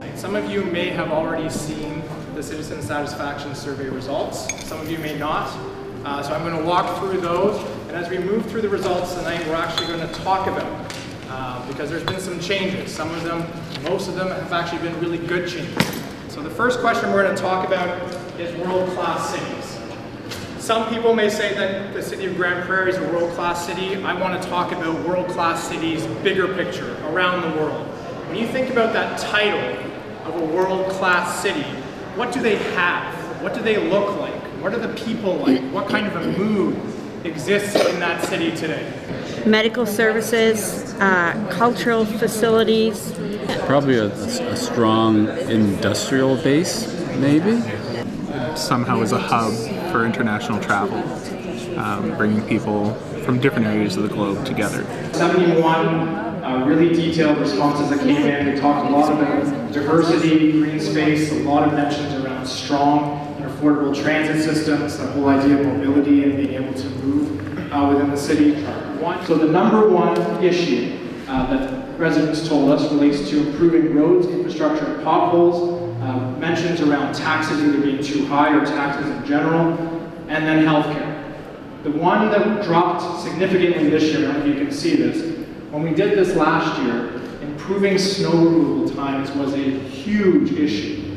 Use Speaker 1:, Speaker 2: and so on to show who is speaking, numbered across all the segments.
Speaker 1: tonight. Some of you may have already seen the Citizen Satisfaction Survey results. Some of you may not. So I'm going to walk through those, and as we move through the results tonight, we're actually going to talk about because there's been some changes. Some of them, most of them have actually been really good changes. So the first question we're going to talk about is world-class cities. Some people may say that the city of Grande Prairie is a world-class city. I want to talk about world-class cities, bigger picture, around the world. When you think about that title of a world-class city, what do they have? What do they look like? What are the people like? What kind of a mood exists in that city today?
Speaker 2: Medical services, cultural facilities.
Speaker 3: Probably a strong industrial base, maybe.
Speaker 4: Somehow as a hub for international travel, bringing people from different areas of the globe together.
Speaker 1: 71 really detailed responses that came in. We talked a lot about diversity, green space, a lot of mentions around strong and affordable transit systems, the whole idea of mobility and being able to move within the city. So the number one issue that residents told us relates to improving roads, infrastructure, and potholes, mentions around taxes either being too high or taxes in general, and then healthcare. The one that dropped significantly this year, I don't know if you can see this, when we did this last year, improving snow removal times was a huge issue,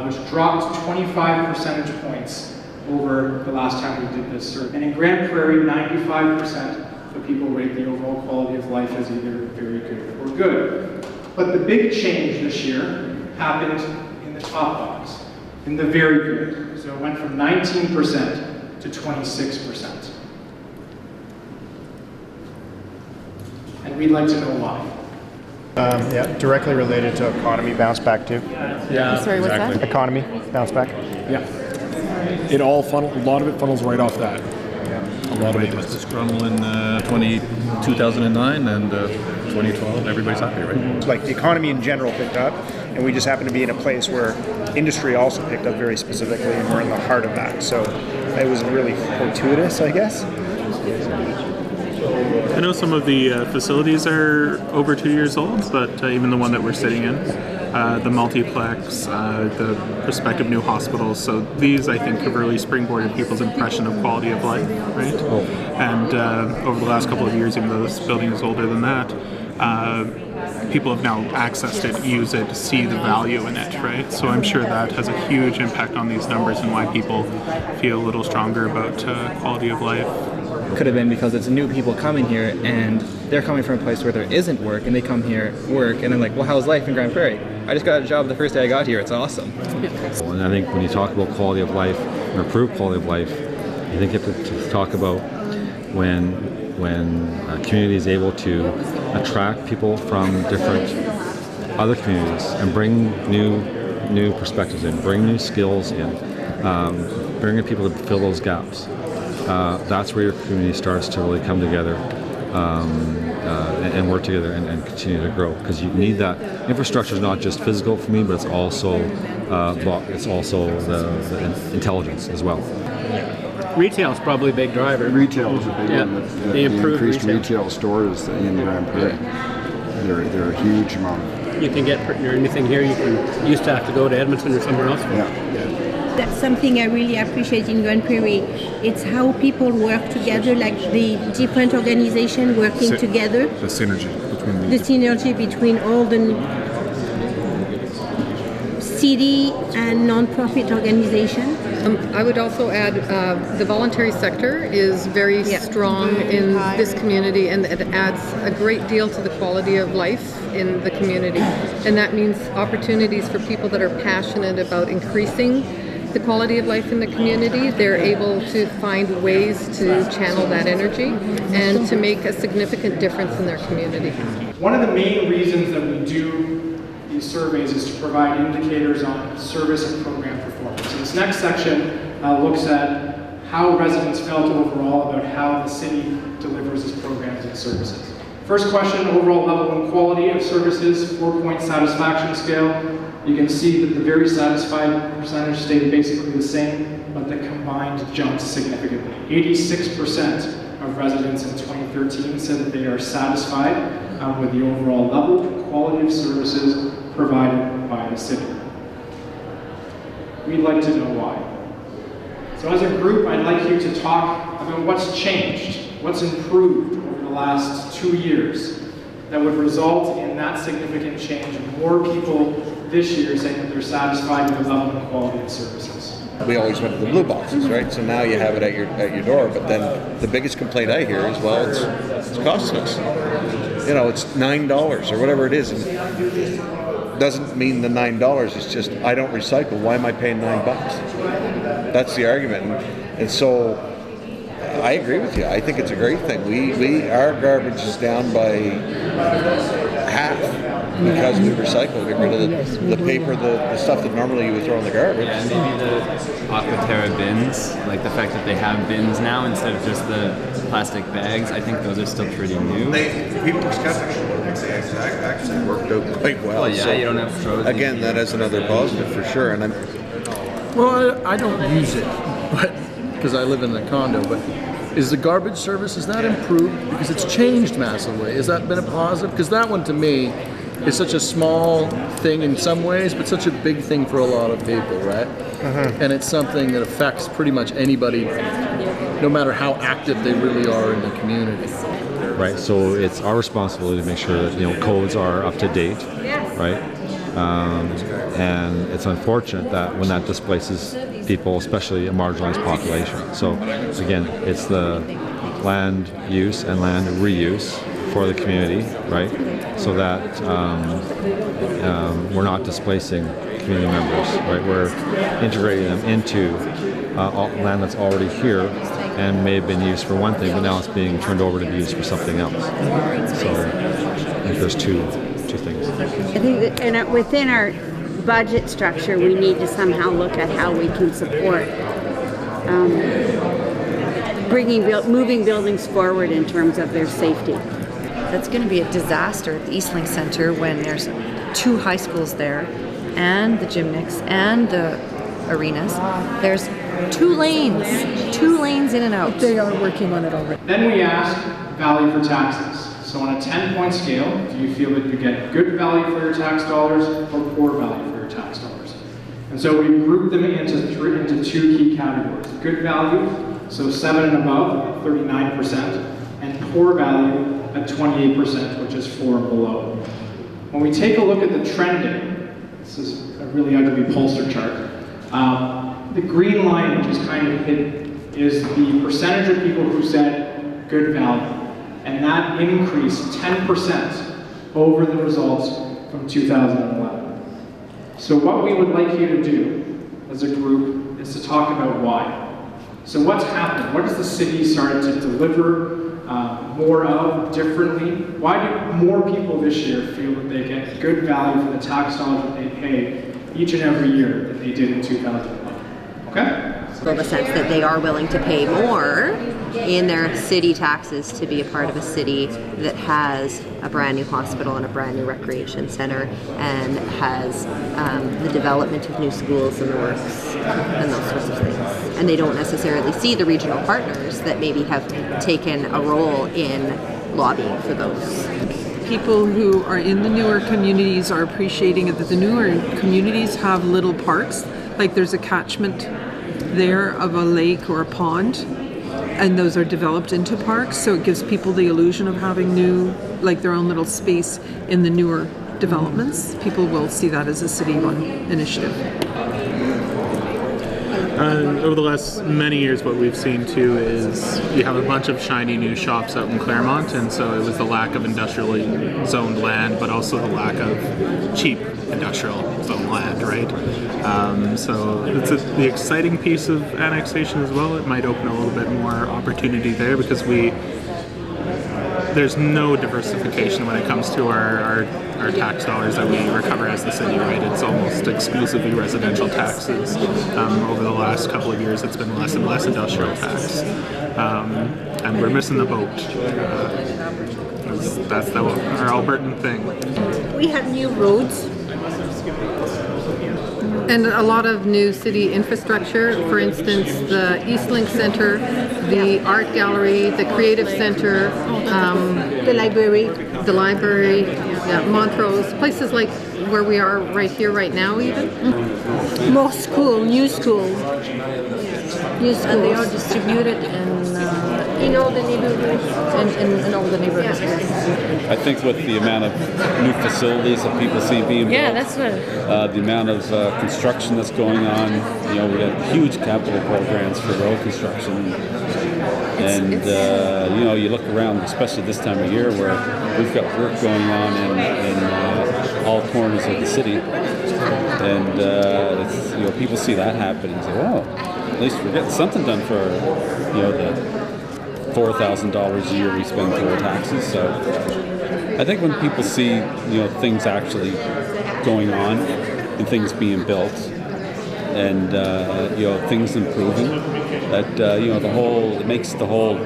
Speaker 1: which dropped 25 percentage points over the last time we did this survey. And in Grande Prairie, 95% of people rate the overall quality of life as either very good or good. But the big change this year happened in the top box, in the very good. So it went from 19% to 26%. And we'd like to know why.
Speaker 5: Yeah, directly related to economy bounce back too.
Speaker 4: Yeah,
Speaker 2: Sorry, what's that?
Speaker 5: Economy bounce back.
Speaker 6: Yeah. A lot of it funnels right off that. A lot of it does.
Speaker 7: Disgruntled in 2009 and 2012. Everybody's happy, right?
Speaker 5: Like the economy in general picked up, and we just happen to be in a place where industry also picked up very specifically, and we're in the heart of that. So it was really fortuitous, I guess.
Speaker 4: I know some of the facilities are over 2 years old, but even the one that we're sitting in, the multiplex, the prospective new hospitals, so these I think have really springboarded people's impression of quality of life, right? And over the last couple of years, even though this building is older than that, people have now accessed it, used it, see the value in it, right? So I'm sure that has a huge impact on these numbers and why people feel a little stronger about quality of life.
Speaker 8: Could have been because it's new people coming here and they're coming from a place where there isn't work, and they come here, work, and I'm like, well, how's life in Grande Prairie? I just got a job the first day I got here. It's awesome.
Speaker 7: And I think when you talk about quality of life and improve quality of life, I think you have to talk about when a community is able to attract people from different other communities and bring new perspectives in, bring new skills in, bringing people to fill those gaps. That's where your community starts to really come together and work together and continue to grow. Because you need that. Infrastructure is not just physical for me, but it's also the intelligence as well.
Speaker 6: Retail is probably a big driver.
Speaker 9: Retail is a big one.
Speaker 6: The improved
Speaker 9: increased
Speaker 6: retail
Speaker 9: stores in Grande Prairie. They're a huge amount.
Speaker 6: You can get pretty near anything here. You used to have to go to Edmonton or somewhere else.
Speaker 2: That's something I really appreciate in Grande Prairie. It's how people work together, like the different organizations working together.
Speaker 9: The synergy between
Speaker 2: the synergy between all the city and non-profit organizations.
Speaker 10: I would also add the voluntary sector is very strong in this community, and it adds a great deal to the quality of life in the community. And that means opportunities for people that are passionate about increasing the quality of life in the community. They're able to find ways to channel that energy and to make a significant difference in their community.
Speaker 1: One of the main reasons that we do these surveys is to provide indicators on service and program performance. So this next section looks at how residents felt overall about how the city delivers its programs and services. First question, overall level and quality of services, 4-point satisfaction scale. You can see that the very satisfied percentage stayed basically the same, but the combined jumped significantly. 86% of residents in 2013 said that they are satisfied with the overall level and quality of services provided by the the city. We'd like to know why. So as a group, I'd like you to talk about what's changed, what's improved over the last 2 years that would result in that significant change, more people this year saying that they're satisfied with the level and quality of services.
Speaker 11: We always went to the blue boxes, right? So now you have it at your door. But then the biggest complaint I hear is, well, it's costing us. You know, it's $9 or whatever it is, and it doesn't mean the $9. It's just I don't recycle. Why am I paying $9? That's the argument, and so I agree with you. I think it's a great thing. Our garbage is down by half because we recycle, get rid of the paper, the stuff that normally you would throw in the garbage.
Speaker 12: Yeah, maybe the Aquaterra bins, like the fact that they have bins now instead of just the plastic bags, I think those are still pretty new.
Speaker 11: People are skeptical. They actually worked out quite well.
Speaker 12: Well, yeah, so, you don't have frozen.
Speaker 11: Again, that is another positive for sure. And
Speaker 13: well, I don't use it, but because I live in a condo, but is the garbage service, is that improved? Because it's changed massively. Has that been a positive? Because that one to me is such a small thing in some ways, but such a big thing for a lot of people, right? And it's something that affects pretty much anybody, no matter how active they really are in the community.
Speaker 7: Right, so it's our responsibility to make sure that codes are up to date, right? And it's unfortunate that when that displaces people, especially a marginalized population. So again, it's the land use and land reuse for the community, right? So that we're not displacing community members, right? We're integrating them into land that's already here and may have been used for one thing, but now it's being turned over to be used for something else. So I think there's two things.
Speaker 14: I think that within our budget structure, we need to somehow look at how we can support moving buildings forward in terms of their safety.
Speaker 15: That's going to be a disaster at the Eastlink Center when there's 2 high schools there and the gymnastics and the arenas. There's 2 lanes in and out.
Speaker 10: They are working on it already.
Speaker 1: Then we ask value for taxes. So on a 10-point scale, do you feel that you get good value for your tax dollars or poor value for your tax dollars? And so we group them into 2 key categories. Good value, so 7 and above, 39%, and poor value at 28%, which is 4 and below. When we take a look at the trending, this is a really ugly Pulsar chart. The green line, which is kind of hidden, is the percentage of people who said good value. And that increased 10% over the results from 2011. So what we would like you to do as a group is to talk about why. So what's happened? What has the city started to deliver more of differently? Why do more people this year feel that they get good value for the tax dollars that they pay each and every year than they did in 2011? Okay?
Speaker 16: The sense that they are willing to pay more in their city taxes to be a part of a city that has a brand new hospital and a brand new recreation center and has the development of new schools in the works and those sorts of things. And they don't necessarily see the regional partners that maybe have taken a role in lobbying for those.
Speaker 17: People who are in the newer communities are appreciating it, that the newer communities have little parks, like there's a catchment there of a lake or a pond, and those are developed into parks, so it gives people the illusion of having like their own little space in the newer developments. People will see that as a city-run initiative.
Speaker 4: Over the last many years, what we've seen too is you have a bunch of shiny new shops out in Claremont, and so it was the lack of industrially zoned land, but also the lack of cheap industrial zone land, right? So it's the exciting piece of annexation as well. It might open a little bit more opportunity there because there's no diversification when it comes to our tax dollars that we recover as the city, right? It's almost exclusively residential taxes. Over the last couple of years, it's been less and less industrial tax. And we're missing the boat. That's our Albertan thing.
Speaker 14: We have new roads.
Speaker 10: And a lot of new city infrastructure, for instance, the Eastlink Center, the Art Gallery, the Creative Center,
Speaker 14: the library,
Speaker 10: yeah, Montrose, places like where we are right here, right now, even?
Speaker 2: More school, new schools. New schools.
Speaker 15: And they are distributed
Speaker 2: in all the neighborhoods.
Speaker 15: in all the neighborhoods.
Speaker 3: I think with the amount of new facilities that people see being built,
Speaker 15: That's what.
Speaker 3: the amount of construction that's going on, we got huge capital programs for road construction. And you look around, especially this time of year, where we've got work going on in all corners of the city, and people see that happen and say, "Well, at least we're getting something done for the $4,000 a year we spend toward taxes." So I think when people see things actually going on and things being built, and things improving, that it makes the whole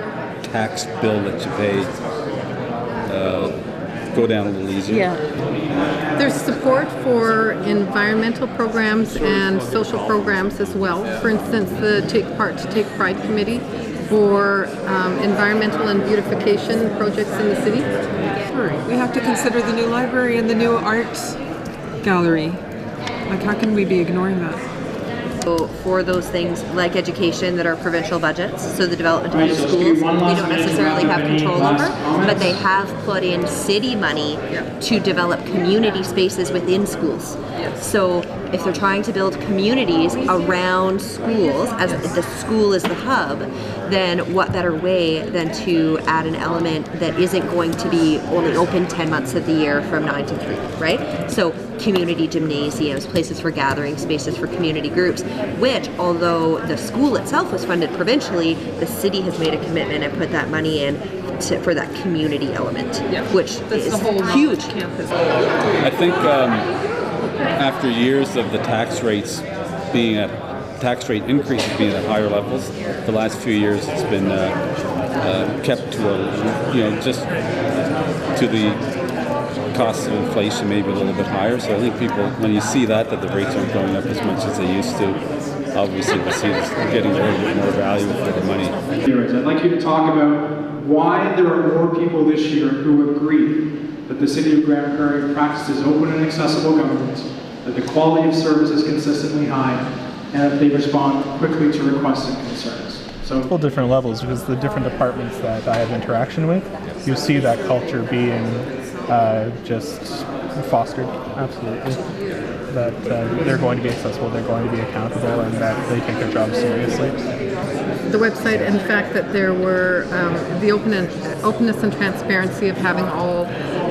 Speaker 3: tax bill that you pay go down a little easier.
Speaker 10: Yeah. There's support for environmental programs and social programs as well. For instance, the Take Pride Committee for environmental and beautification projects in the city.
Speaker 17: We have to consider the new library and the new arts gallery. Like, how can we be ignoring that?
Speaker 16: So for those things like education that are provincial budgets, so the development of new schools, we don't necessarily have control over, but they have put in city money to develop community spaces within schools. So if they're trying to build communities around schools, as the school is the hub, then what better way than to add an element that isn't going to be only open 10 months of the year from 9 to 3, right? So community gymnasiums, places for gathering, spaces for community groups, which, although the school itself was funded provincially, the city has made a commitment and put that money in for that community element, which is huge.
Speaker 3: I think after years of the tax rate increases being at higher levels, the last few years it's been kept to just to the cost of inflation, maybe a little bit higher. So I think people, when you see that the rates aren't going up as much as they used to, obviously we see it's getting a little bit more value for the money.
Speaker 1: I'd like you to talk about why there are more people this year who agree that the City of Grande Prairie practices open and accessible government, that the quality of service is consistently high, and that they respond quickly to requests and concerns.
Speaker 4: So different levels, because the different departments that I have interaction with, you see that culture being just fostered, absolutely. That they're going to be accessible, they're going to be accountable, and that they take their jobs seriously.
Speaker 10: The website and the fact that there were the openness and transparency of having all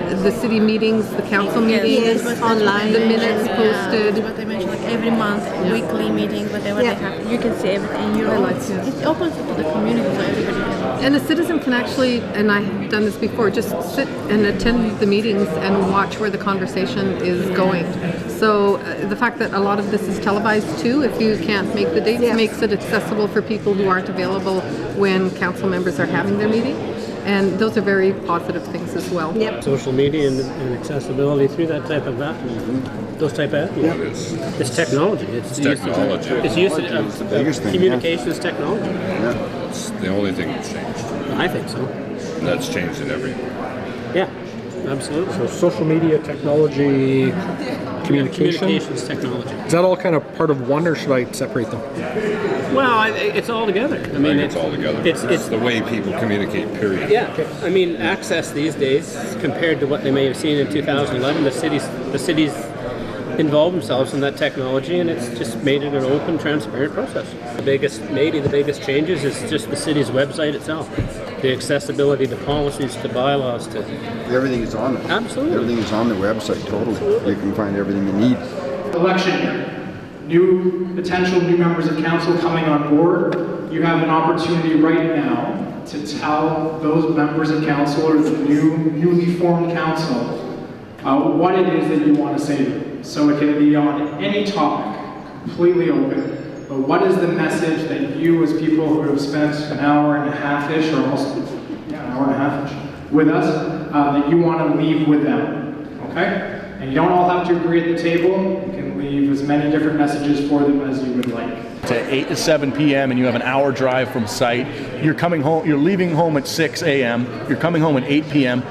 Speaker 10: the city meetings, the council meetings,
Speaker 2: online,
Speaker 10: the minutes posted.
Speaker 2: What I mentioned, like every month, weekly meetings, whatever they have, you can see everything. It opens it to the community, so everybody can.
Speaker 10: And a citizen can actually, and I've done this before, just sit and attend the meetings and watch where the conversation is going. So the fact that a lot of this is televised too, if you can't make the dates, makes it accessible for people who aren't available when council members are having their meeting. And those are very positive things as well.
Speaker 18: Social media and accessibility through that type of those type of it's technology. It's technology. It's usage.
Speaker 9: It's the biggest thing.
Speaker 18: Communications technology.
Speaker 9: Yeah, it's the only thing that's changed.
Speaker 18: I think so.
Speaker 9: That's changed in everything.
Speaker 18: Yeah, absolutely.
Speaker 6: So social media, technology,
Speaker 18: communications technology.
Speaker 6: Is that all kind of part of one, or should I separate them?
Speaker 18: Well, it's all together. I mean,
Speaker 9: it's all together.
Speaker 18: It's
Speaker 9: the way people communicate, period.
Speaker 18: Yeah. I mean, access these days, compared to what they may have seen in 2011, the cities involve themselves in that technology, and it's just made it an open, transparent process. The biggest changes is just the city's website itself. The accessibility to policies, to bylaws, to...
Speaker 9: Everything is on it.
Speaker 18: Absolutely.
Speaker 9: Everything is on the website, totally. Absolutely. You can find everything you need.
Speaker 1: Election year. Potential new members of council coming on board. You have an opportunity right now to tell those members of council or the newly formed council what it is that you want to say to them. So it can be on any topic, completely open. But what is the message that you, as people who have spent an hour and a half-ish, or almost an hour and a half-ish, with us, that you want to leave with them? Okay? And you don't all have to agree at the table. You can leave as many different messages for them as you would like.
Speaker 19: To 8 to 7 p.m. and you have an hour drive from site. You're coming home. You're leaving home at 6 a.m. You're coming home at 8 p.m.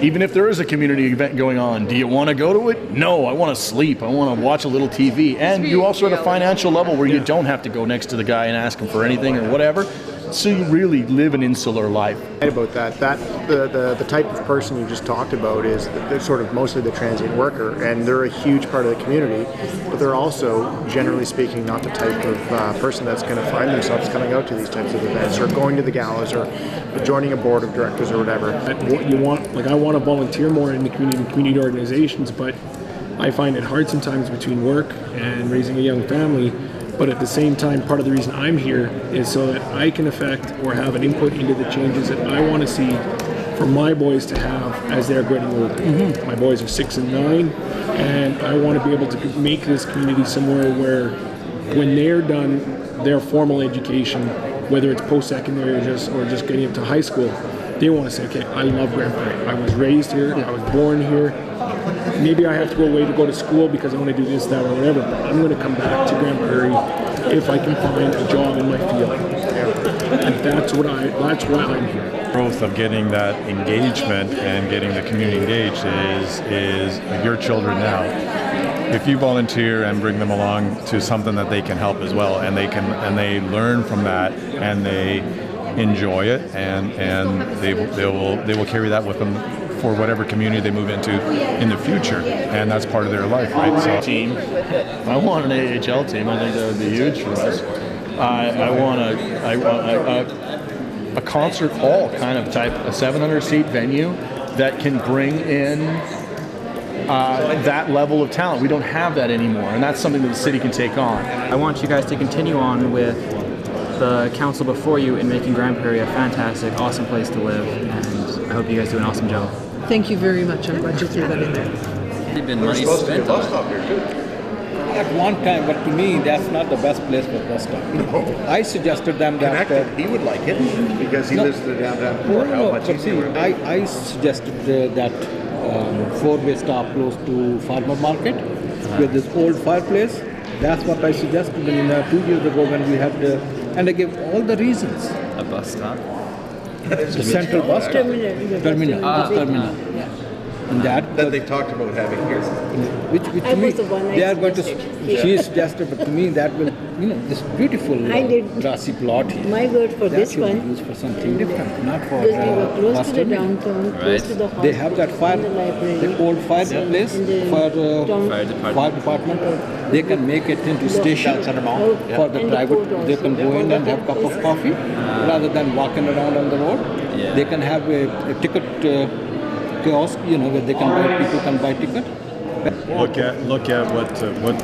Speaker 19: Even if there is a community event going on, do you want to go to it? No, I want to sleep. I want to watch a little TV. And you also at a financial level where you don't have to go next to the guy and ask him for anything or whatever. So you really live an insular life.
Speaker 5: About that the type of person you just talked about is they're sort of mostly the transient worker, and they're a huge part of the community, but they're also, generally speaking, not the type of person that's going to find themselves coming out to these types of events or going to the galas or joining a board of directors or whatever.
Speaker 6: What you want, like I want to volunteer more in the community organizations, but I find it hard sometimes between work and raising a young family. But at the same time, part of the reason I'm here is so that I can affect or have an input into the changes that I want to see for my boys to have as they're getting older. My boys are 6 and 9, and I want to be able to make this community somewhere where when they're done their formal education, whether it's post-secondary or just getting into high school, they want to say, okay, I love Grande Prairie. I was raised here, I was born here. Maybe I have to go away to go to school because I want to do this, that, or whatever, but I'm going to come back to Grande Prairie if I can find a job in my field. And that's why I'm here.
Speaker 20: Growth of getting that engagement and getting the community engaged is your children now. If you volunteer and bring them along to something that they can help as well, and they learn from that, and they enjoy it, and they will carry that with them for whatever community they move into in the future, and that's part of their life, right? So,
Speaker 19: team. I want an AHL team. I think that would be huge for us. I want a concert hall kind of type, a 700-seat venue that can bring in that level of talent. We don't have that anymore, and that's something that the city can take on.
Speaker 8: I want you guys to continue on with the council before you in making Grande Prairie a fantastic, awesome place to live, and I hope you guys do an awesome job.
Speaker 17: Thank you very much. I'm glad you threw that in there.
Speaker 12: There's been money spent on it.
Speaker 21: At one time, but to me, that's not the best place for bus stop. No. I suggested them that
Speaker 11: he would like it because he lives in the downtown core. How much easier?
Speaker 21: I suggested that four-way stop close to Farmer Market with this old fireplace. That's what I suggested in 2 years ago when we had and I gave all the reasons.
Speaker 12: A bus stop?
Speaker 21: The central bus stop. Terminal. Yeah. And that
Speaker 11: they talked about having here.
Speaker 21: Which to me, they are going to. She suggested, but to me that will, this beautiful grassy plot here.
Speaker 22: My word for
Speaker 21: that
Speaker 22: this one.
Speaker 21: Be used for something different, not for
Speaker 22: Because we were close
Speaker 21: bus
Speaker 22: to the
Speaker 21: terminal.
Speaker 22: downtown, close to the hospital,
Speaker 21: They have that the old fireplace for fire department. They can make it into station for the private. They can go in and have a cup of coffee rather than walking around on the road.
Speaker 12: Yeah.
Speaker 21: They can have a ticket kiosk, where they can buy. People can buy ticket.
Speaker 20: Look at what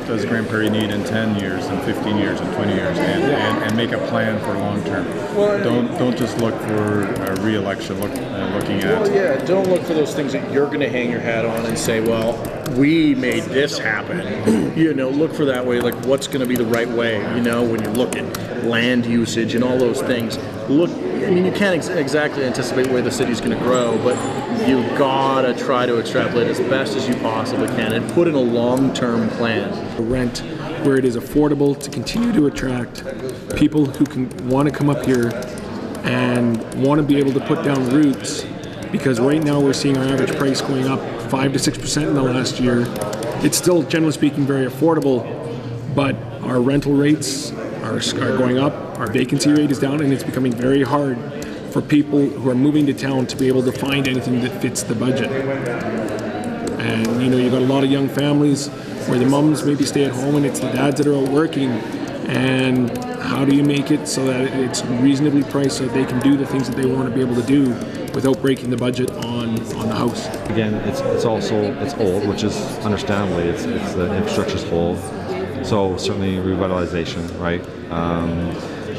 Speaker 20: does Grande Prairie need in 10 years and 15 years and 20 years, and make a plan for long term. Don't just look for a re-election. Looking at.
Speaker 19: Well, yeah, don't look for those things that you're going to hang your hat on and say, well, we made this happen. Look for that way, like what's going to be the right way. When you look at land usage and all those things. You can't exactly anticipate where the city's going to grow, but you gotta try to extrapolate as best as you possibly can and put in a long-term plan.
Speaker 6: Rent where it is affordable to continue to attract people who want to come up here and want to be able to put down roots, because right now we're seeing our average price going up 5 to 6% in the last year. It's still, generally speaking, very affordable, but our rental rates are going up, our vacancy rate is down, and it's becoming very hard for people who are moving to town to be able to find anything that fits the budget. And you've got a lot of young families where the mums maybe stay at home and it's the dads that are out working. And how do you make it so that it's reasonably priced so that they can do the things that they want to be able to do without breaking the budget on the house?
Speaker 7: Again, it's old, which is understandably, it's the infrastructure's old. So certainly revitalization, right?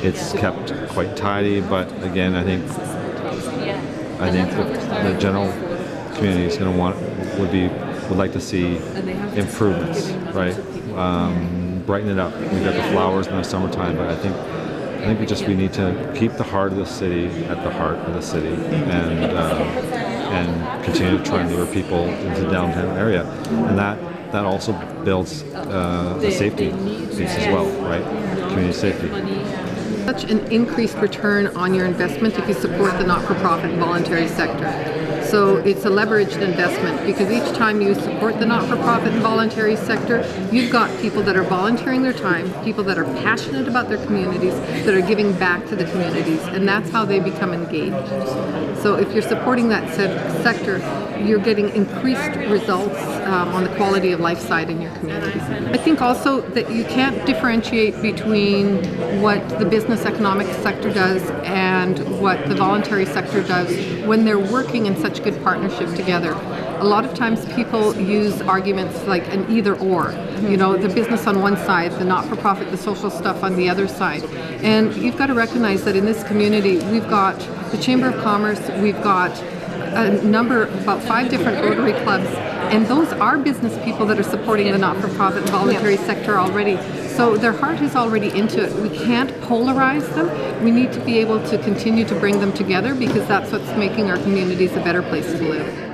Speaker 7: It's kept quite tidy, but again, I think the general community is going to would like to see improvements, right? Brighten it up. We got the flowers in the summertime, but I think we need to keep the heart of the city at the heart of the city, and continue to try and lure people into the downtown area, and that also builds the safety piece as well, right? Community safety.
Speaker 10: Such an increased return on your investment if you support the not-for-profit and voluntary sector. So it's a leveraged investment because each time you support the not-for-profit and voluntary sector, you've got people that are volunteering their time, people that are passionate about their communities, that are giving back to the communities, and that's how they become engaged. So if you're supporting that sector, you're getting increased results on the quality of life side in your communities. I think also that you can't differentiate between what the business economic sector does and what the voluntary sector does when they're working in such good partnership together. A lot of times people use arguments like an either or, you know, the business on one side, the not-for-profit, the social stuff on the other side. And you've got to recognize that in this community, we've got the Chamber of Commerce, we've got a number, about 5 different Rotary clubs, and those are business people that are supporting the not-for-profit and voluntary sector already. So their heart is already into it. We can't polarize them. We need to be able to continue to bring them together because that's what's making our communities a better place to live.